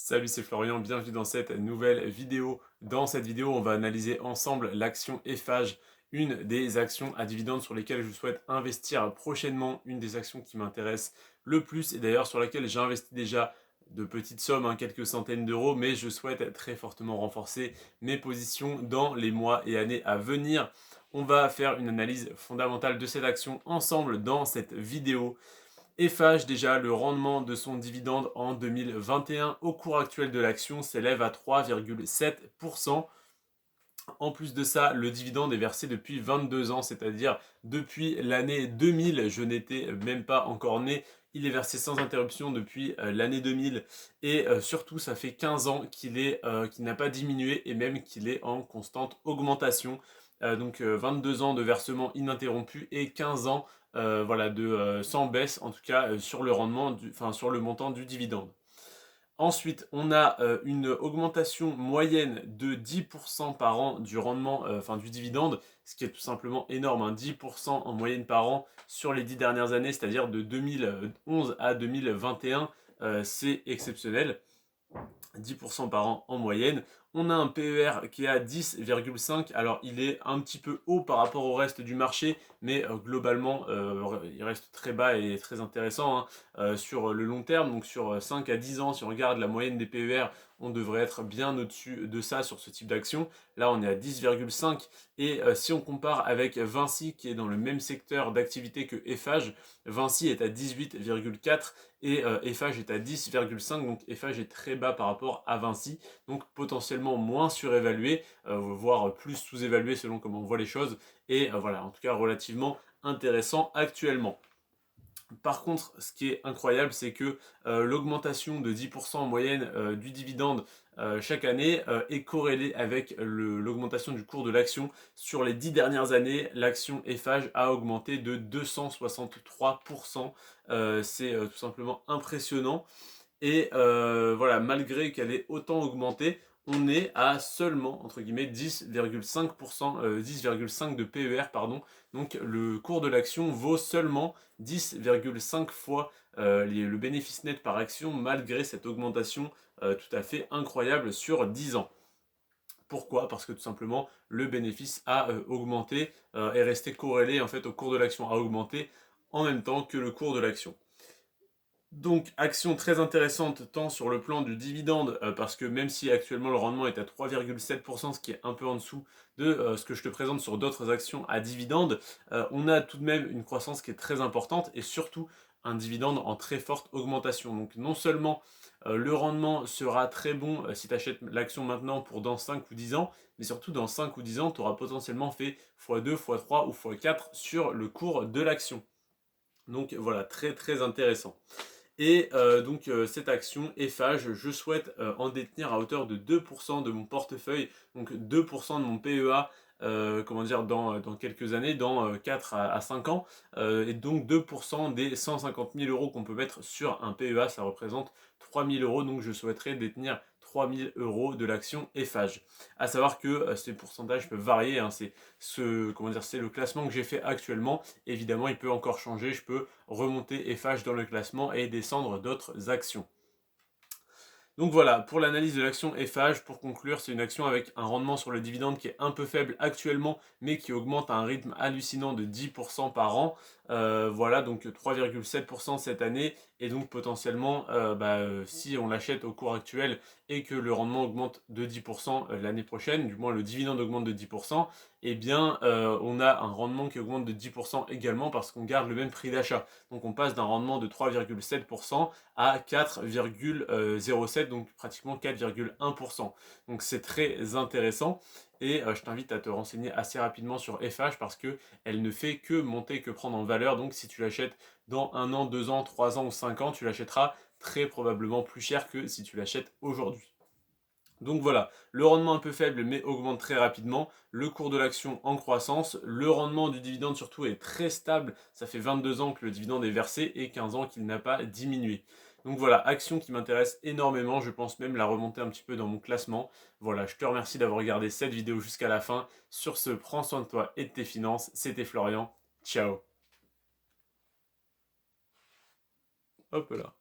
Salut, c'est Florian, bienvenue dans cette nouvelle vidéo. Dans cette vidéo, on va analyser ensemble l'action Eiffage, une des actions à dividendes sur lesquelles je souhaite investir prochainement, une des actions qui m'intéresse le plus et d'ailleurs sur laquelle j'ai investi déjà de petites sommes, quelques centaines d'euros, mais je souhaite très fortement renforcer mes positions dans les mois et années à venir. On va faire une analyse fondamentale de cette action ensemble dans cette vidéo. Eiffage, déjà, le rendement de son dividende en 2021 au cours actuel de l'action s'élève à 3,7%. En plus de ça, le dividende est versé depuis 22 ans, c'est-à-dire depuis l'année 2000. Je n'étais même pas encore né. Il est versé sans interruption depuis l'année 2000 et surtout ça fait 15 ans qu'il n'a pas diminué et même qu'il est en constante augmentation. Donc 22 ans de versement ininterrompu et 15 ans voilà, sans baisse en tout cas sur le rendement, sur le montant du dividende. Ensuite, on a une augmentation moyenne de 10% par an du rendement, du dividende, ce qui est tout simplement énorme, 10% en moyenne par an sur les 10 dernières années, c'est-à-dire de 2011 à 2021, c'est exceptionnel. 10% par an en moyenne. On a un PER qui est à 10,5. Alors il est un petit peu haut par rapport au reste du marché, mais globalement il reste très bas et très intéressant sur le long terme. Donc sur 5 à 10 ans, si on regarde la moyenne des PER, on devrait être bien au-dessus de ça sur ce type d'action. Là on est à 10,5 et si on compare avec Vinci qui est dans le même secteur d'activité que Eiffage, Vinci est à 18,4 et Eiffage est à 10,5, donc Eiffage est très bas par rapport à Vinci, donc potentiellement moins surévalué, voire plus sous-évalué selon comment on voit les choses, et voilà, en tout cas relativement intéressant actuellement. Par contre, ce qui est incroyable, c'est que l'augmentation de 10% en moyenne du dividende chaque année est corrélée avec l'augmentation du cours de l'action. Sur les 10 dernières années, l'action Eiffage a augmenté de 263%. C'est tout simplement impressionnant. Et voilà, malgré qu'elle ait autant augmenté, on est à seulement, entre guillemets, 10,5%, 10,5 de PER, pardon. Donc le cours de l'action vaut seulement 10,5 fois le bénéfice net par action, malgré cette augmentation tout à fait incroyable sur 10 ans. Pourquoi? Parce que tout simplement le bénéfice a augmenté, est resté corrélé en fait au cours de l'action, a augmenté en même temps que le cours de l'action. Donc, action très intéressante tant sur le plan du dividende, parce que même si actuellement le rendement est à 3,7%, ce qui est un peu en dessous de ce que je te présente sur d'autres actions à dividende, on a tout de même une croissance qui est très importante et surtout un dividende en très forte augmentation. Donc non seulement le rendement sera très bon si tu achètes l'action maintenant pour dans 5 ou 10 ans, mais surtout dans 5 ou 10 ans, tu auras potentiellement fait x2, x3 ou x4 sur le cours de l'action. Donc voilà, très très intéressant. Et donc cette action Eiffage, je souhaite en détenir à hauteur de 2% de mon portefeuille, donc 2% de mon PEA, dans quelques années, dans 4 à 5 ans, et donc 2% des 150 000 euros qu'on peut mettre sur un PEA, ça représente 3 000 euros, donc je souhaiterais détenir 3 000 euros de l'action Eiffage. À savoir que ces pourcentages peuvent varier, c'est le classement que j'ai fait actuellement. Évidemment, il peut encore changer, je peux remonter Eiffage dans le classement et descendre d'autres actions. Donc voilà, pour l'analyse de l'action Eiffage, pour conclure, c'est une action avec un rendement sur le dividende qui est un peu faible actuellement, mais qui augmente à un rythme hallucinant de 10% par an. Voilà, donc 3,7% cette année, et donc potentiellement, si on l'achète au cours actuel et que le rendement augmente de 10% l'année prochaine, du moins le dividende augmente de 10%, eh bien on a un rendement qui augmente de 10% également parce qu'on garde le même prix d'achat. Donc on passe d'un rendement de 3,7% à 4,07, donc pratiquement 4,1%. Donc c'est très intéressant et je t'invite à te renseigner assez rapidement sur FH parce que elle ne fait que monter, que prendre en valeur. Donc si tu l'achètes dans 1 an, 2 ans, 3 ans ou 5 ans, tu l'achèteras très probablement plus cher que si tu l'achètes aujourd'hui. Donc voilà, le rendement un peu faible mais augmente très rapidement, le cours de l'action en croissance, le rendement du dividende surtout est très stable, ça fait 22 ans que le dividende est versé et 15 ans qu'il n'a pas diminué. Donc voilà, action qui m'intéresse énormément, je pense même la remonter un petit peu dans mon classement. Voilà, je te remercie d'avoir regardé cette vidéo jusqu'à la fin. Sur ce, prends soin de toi et de tes finances, c'était Florian, ciao. Hop là.